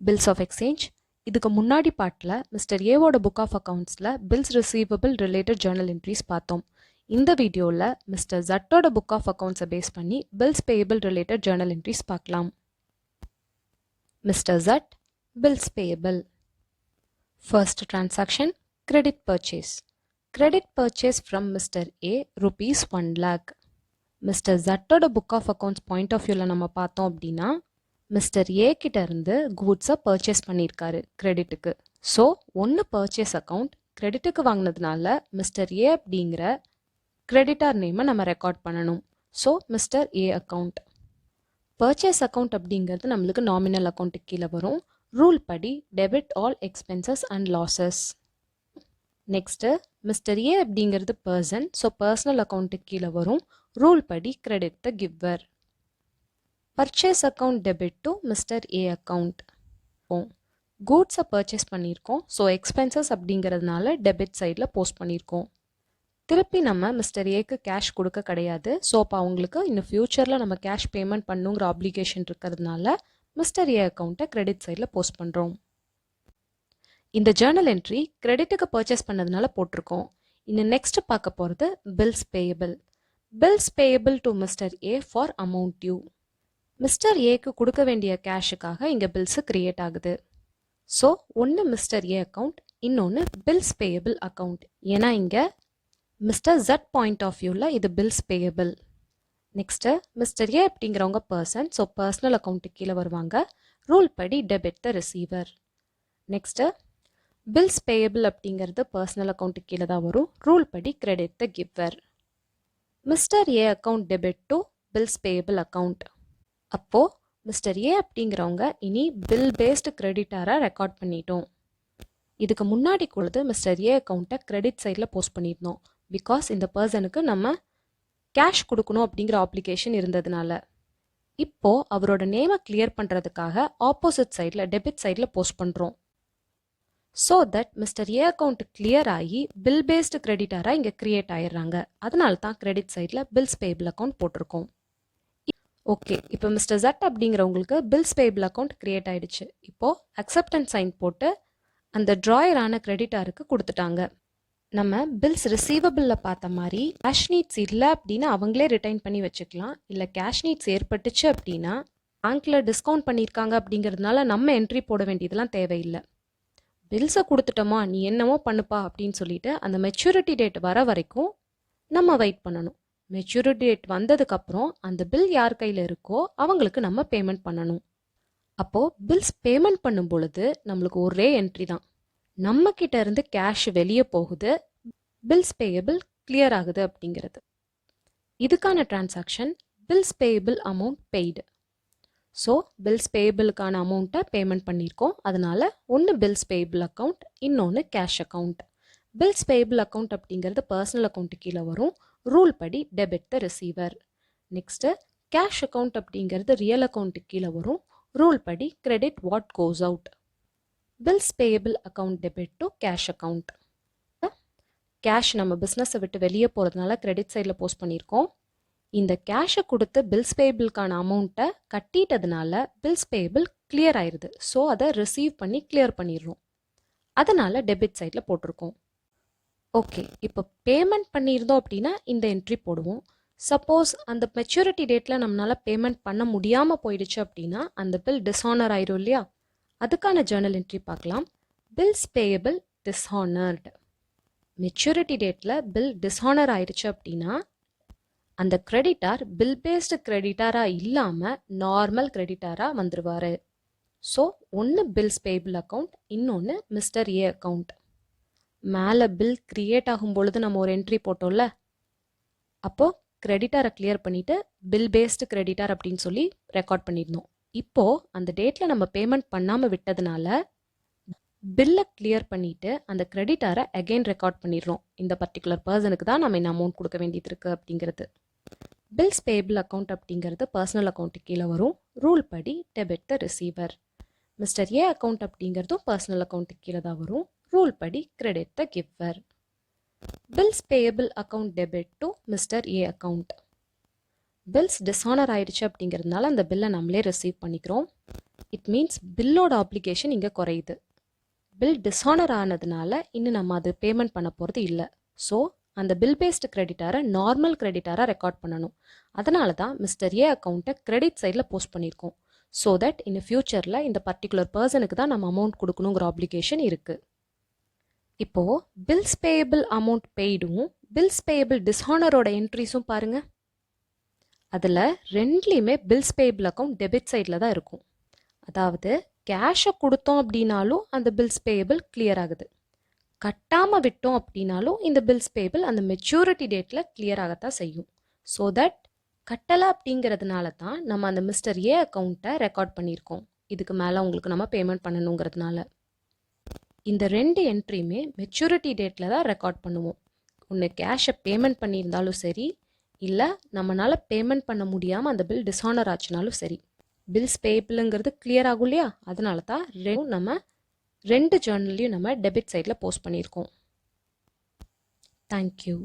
Bills of exchange. இதுக்கு முன்னாடி பாட்டில் மிஸ்டர் ஏவோட புக் ஆஃப் அக்கவுண்ட்ஸில் bills receivable related journal entries பார்த்தோம். இந்த வீடியோவில் மிஸ்டர் ஜட்டோட புக் ஆஃப் அக்கவுண்ட்ஸை பேஸ் பண்ணி bills payable related journal entries பார்க்கலாம். Mister Z, bills payable. First transaction, credit purchase. Credit purchase from mister A rupees 1 lakh. Mister ஜட்டோட book of accounts point of வியூவில் நம்ம பார்த்தோம் அப்படின்னா மிஸ்டர் ஏ கிட்ட இருந்து கூட்ஸை பர்ச்சேஸ் பண்ணியிருக்காரு கிரெடிட்டுக்கு. ஸோ ஒன்று பர்ச்சேஸ் அக்கவுண்ட் கிரெடிட்டுக்கு வாங்கினதுனால மிஸ்டர் ஏ அப்படிங்கிற கிரெடிட்டார் நேமை நம்ம ரெக்கார்ட் பண்ணணும். So mister A account. Purchase account அப்படிங்கிறது நம்மளுக்கு நாமினல் அக்கௌண்ட்டுக்கு கீழே வரும். ரூல் படி debit all expenses and losses. Next mister A அப்படிங்கிறது பர்சன், ஸோ பர்சனல் அக்கௌண்ட்டுக்கு கீழே வரும். ரூல் படி credit the giver. Purchase account debit to mister A account. கூட்ஸை பர்ச்சேஸ் பண்ணியிருக்கோம், ஸோ எக்ஸ்பென்சஸ் அப்படிங்கிறதுனால டெபிட் சைடில் போஸ்ட் பண்ணியிருக்கோம். திருப்பி நம்ம மிஸ்டர் ஏக்கு கேஷ் கொடுக்க கிடையாது. ஸோ அப்போ அவங்களுக்கு இன்னும் ஃப்யூச்சரில் நம்ம கேஷ் பேமெண்ட் பண்ணுங்கிற ஆப்ளிகேஷன் இருக்கிறதுனால மிஸ்டர் ஏ அக்கௌண்ட்டை கிரெடிட் சைடில் போஸ்ட் பண்ணுறோம். இந்த ஜேர்னல் என்ட்ரி கிரெடிட்டுக்கு பர்ச்சேஸ் பண்ணதுனால போட்டிருக்கோம். இன்னும் நெக்ஸ்ட் பார்க்க போகிறது bills payable. Bills payable to mister A for amount due. Mister ஏக்கு கொடுக்க வேண்டிய கேஷுக்காக இங்கே பில்ஸு கிரியேட் ஆகுது. ஸோ ஒன்று மிஸ்டர் ஏ அக்கௌண்ட், இன்னொன்று பில்ஸ் பேயபிள் அக்கௌண்ட். ஏன்னா இங்கே மிஸ்டர் ஜட் பாயிண்ட் ஆஃப் வியூவில் இது bills payable. Next mister A அப்படிங்கிறவங்க பர்சன், ஸோ பர்சனல் அக்கௌண்ட்டுக்கு கீழே வருவாங்க. ரூல் படி debit the receiver. Next bills payable அப்படிங்கிறது பர்சனல் அக்கௌண்ட்டுக்கு கீழே தான் வரும். ரூல் படி credit the giver. Mister A account debit to bills payable account. அப்போது மிஸ்டர் ஏ அப்படிங்கிறவங்க இனி பில் பேஸ்டு கிரெடிட்டாராக ரெக்கார்ட் பண்ணிட்டோம். இதுக்கு முன்னாடி கொடுத்து மிஸ்டர் ஏ அக்கௌண்ட்டை கிரெடிட் சைடில் போஸ்ட் பண்ணியிருந்தோம். பிகாஸ் இந்த பர்சனுக்கு நம்ம கேஷ் கொடுக்கணும் அப்படிங்கிற அப்ளிகேஷன் இருந்ததுனால. இப்போது அவரோட நேமை கிளியர் பண்ணுறதுக்காக ஆப்போசிட் சைடில் டெபிட் சைடில் போஸ்ட் பண்ணுறோம். So that mister A account clear ஆகி பில் பேஸ்டு கிரெடிட்டாராக இங்கே கிரியேட் ஆயிடுறாங்க. அதனால தான் கிரெடிட் சைடில் பில்ஸ் பேயபிள் அக்கௌண்ட் போட்டிருக்கோம். ஓகே, இப்போ மிஸ்டர் ஜட் அப்படிங்கிறவங்களுக்கு பில்ஸ் பேயபிள் அக்கௌண்ட் கிரியேட் ஆயிடுச்சு. இப்போது அக்செப்டன்ஸ் சைன் போட்டு அந்த ட்ராயரான கிரெடிட்டாருக்கு கொடுத்துட்டாங்க. நம்ம பில்ஸ் ரிசீவபிளில் பார்த்த மாதிரி கேஷ் நீட்ஸ் இல்லை அப்படின்னா அவங்களே ரிட்டைன் பண்ணி வச்சுக்கலாம். இல்லை கேஷ் நீட்ஸ் ஏற்பட்டுச்சு அப்படின்னா பேங்க்கில் டிஸ்கவுண்ட் பண்ணியிருக்காங்க அப்படிங்கிறதுனால நம்ம என்ட்ரி போட வேண்டியதெல்லாம் தேவையில்லை. பில்ஸை கொடுத்துட்டோமா, நீ என்னமோ பண்ணுப்பா அப்படின்னு சொல்லிட்டு அந்த மெச்சூரிட்டி டேட் வர வரைக்கும் நம்ம வெயிட் பண்ணணும். மெச்சூரிட்டி டேட் வந்ததுக்கப்புறம் அந்த பில் யார் கையில் இருக்கோ அவங்களுக்கு நம்ம பேமெண்ட் பண்ணணும். அப்போது பில்ஸ் பேமெண்ட் பண்ணும் பொழுது நம்மளுக்கு ஒரே என்ட்ரி தான். நம்ம கிட்ட இருந்து கேஷ் வெளியே போகுது, பில்ஸ் பேயபிள் கிளியர் ஆகுது அப்படிங்கிறது. இதுக்கான transaction bills payable amount paid. So bills பேயபிளுக்கான அமௌண்ட்டை பேமெண்ட் பண்ணியிருக்கோம். அதனால ஒன்று பில்ஸ் பேயபிள் அக்கௌண்ட், இன்னொன்று cash account. Bills payable account அப்படிங்கிறது பர்சனல் அக்கௌண்ட்டு கீழே வரும். ரூல் படி debit the receiver. Next cash account அப்படிங்கிறது ரியல் அக்கௌண்ட்டுக்கு கீழே வரும். ரூல் படி credit what goes out. Bills payable account debit to cash account. Cash நம்ம பிஸ்னஸை விட்டு வெளியே போகிறதுனால கிரெடிட் சைடில் போஸ்ட் பண்ணியிருக்கோம். இந்த கேஷை கொடுத்து பில்ஸ் பேயபிளுக்கான அமௌண்ட்டை கட்டிட்டதுனால பில்ஸ் பேயபிள் கிளியர் ஆயிடுது. ஸோ அதை ரிசீவ் பண்ணி கிளியர் பண்ணிடுறோம். அதனால் டெபிட் சைடில் போட்டிருக்கோம். ஓகே, இப்போ பேமெண்ட் பண்ணியிருந்தோம் அப்படின்னா இந்த என்ட்ரி போடுவோம். சப்போஸ் அந்த மெச்சூரிட்டி டேட்டில் நம்மளால் பேமெண்ட் பண்ண முடியாமல் போயிடுச்சு அப்படின்னா அந்த பில் டிஸ்ஹானர் ஆயிரும் இல்லையா? அதுக்கான ஜேர்னல் என்ட்ரி பார்க்கலாம். Bills payable dishonoured. மெச்சூரிட்டி டேட்டில் பில் டிஸ்ஹானர் ஆயிடுச்சு அப்படின்னா அந்த கிரெடிட்டார் பில் பேஸ்டு கிரெடிட்டாராக இல்லாமல் நார்மல் கிரெடிட்டாராக வந்துடுவார். ஸோ ஒன்று பில்ஸ் பேயபிள் அக்கௌண்ட், இன்னொன்று மிஸ்டர் ஏ அக்கௌண்ட். மேலே பில் கிரியேட் ஆகும் பொழுது நம்ம ஒரு என்ட்ரி போட்டோம்ல, அப்போது கிரெடிட்டாரை கிளியர் பண்ணிவிட்டு பில் பேஸ்டு கிரெடிட்டார் அப்படின்னு சொல்லி ரெக்கார்ட் பண்ணியிருந்தோம். இப்போது அந்த டேட்டில் நம்ம பேமெண்ட் பண்ணாமல் விட்டதுனால பில்லை கிளியர் பண்ணிவிட்டு அந்த கிரெடிட்டாரை அகெயின் ரெக்கார்ட் பண்ணிடுறோம். இந்த பர்டிகுலர் பர்சனுக்கு தான் நம்ம இந்த அமௌண்ட் கொடுக்க வேண்டியது இருக்குது அப்படிங்கிறது. பில்ஸ் பேயபிள் அக்கௌண்ட் அப்படிங்கிறது பர்சனல் அக்கௌண்ட்டுக்கு கீழே வரும். ரூல் படி debit the receiver. Mister A account அப்படிங்கிறதும் பர்சனல் அக்கௌண்ட்டுக்கு கீழே தான் வரும். ரூல் படி credit the giver. Bills payable account debit to mister A account. Bills dishonour ஆயிடுச்சு அப்படிங்கிறதுனால அந்த பில்லை நம்மளே ரிசீவ் பண்ணிக்கிறோம். இட் மீன்ஸ் பில்லோட ஆப்ளிகேஷன் இங்கே குறையுது. பில் டிஸானர் ஆனதுனால இன்னும் நம்ம அது பேமெண்ட் பண்ண போகிறது இல்லை. ஸோ அந்த பில் பேஸ்டு கிரெடிட்டாரை நார்மல் கிரெடிட்டாராக ரெக்கார்ட் பண்ணணும். அதனால தான் மிஸ்டர் ஏ அக்கௌண்ட்டை கிரெடிட் சைடில் போஸ்ட் பண்ணியிருக்கோம். ஸோ தட் இன் ஃபியூச்சரில் இந்த பர்டிகுலர் பர்சனுக்கு தான் நம்ம அமௌண்ட் கொடுக்கணுங்கிற ஆப்ளிகேஷன் இருக்குது. இப்போது பில்ஸ் பேயபிள் அமௌண்ட் பெய்டும் பில்ஸ் பேயபிள் டிஸ்ஹானரோட என்ட்ரிஸும் பாருங்கள். அதில் ரெண்டுலேயுமே பில்ஸ் பேயபிள் அக்கௌண்ட் டெபிட் சைடில் தான் இருக்கும். அதாவது கேஷை கொடுத்தோம் அப்படின்னாலும் அந்த பில்ஸ் பேயபிள் கிளியர் ஆகுது. கட்டாமல் விட்டோம் அப்படின்னாலும் இந்த பில்ஸ் பேயபிள் அந்த மெச்சூரிட்டி டேட்டில் கிளியர் ஆகத்தான் செய்யும். ஸோ தட் கட்டலை அப்படிங்கிறதுனால தான் நம்ம அந்த மிஸ்டர் ஏ அக்கௌண்ட்டை ரெக்கார்ட் பண்ணியிருக்கோம். இதுக்கு மேலே உங்களுக்கு நம்ம பேமெண்ட் பண்ணணுங்கிறதுனால இந்த ரெண்டு என்ட்ரியுமே மெச்சூரிட்டி டேட்டில் தான் ரெக்கார்ட் பண்ணுவோம். ஒன்று கேஷை பேமெண்ட் பண்ணியிருந்தாலும் சரி, இல்லை நம்மளால் பேமெண்ட் பண்ண முடியாமல் அந்த பில் டிஸானர் ஆச்சுனாலும் சரி, பில்ஸ் பேயபிளுங்கிறது கிளியர் ஆகும் இல்லையா? அதனால தான் நம்ம ரெண்டு ஜேர்னல்லையும் நம்ம டெபிட் சைடில் போஸ்ட் பண்ணியிருக்கோம். தேங்க்யூ.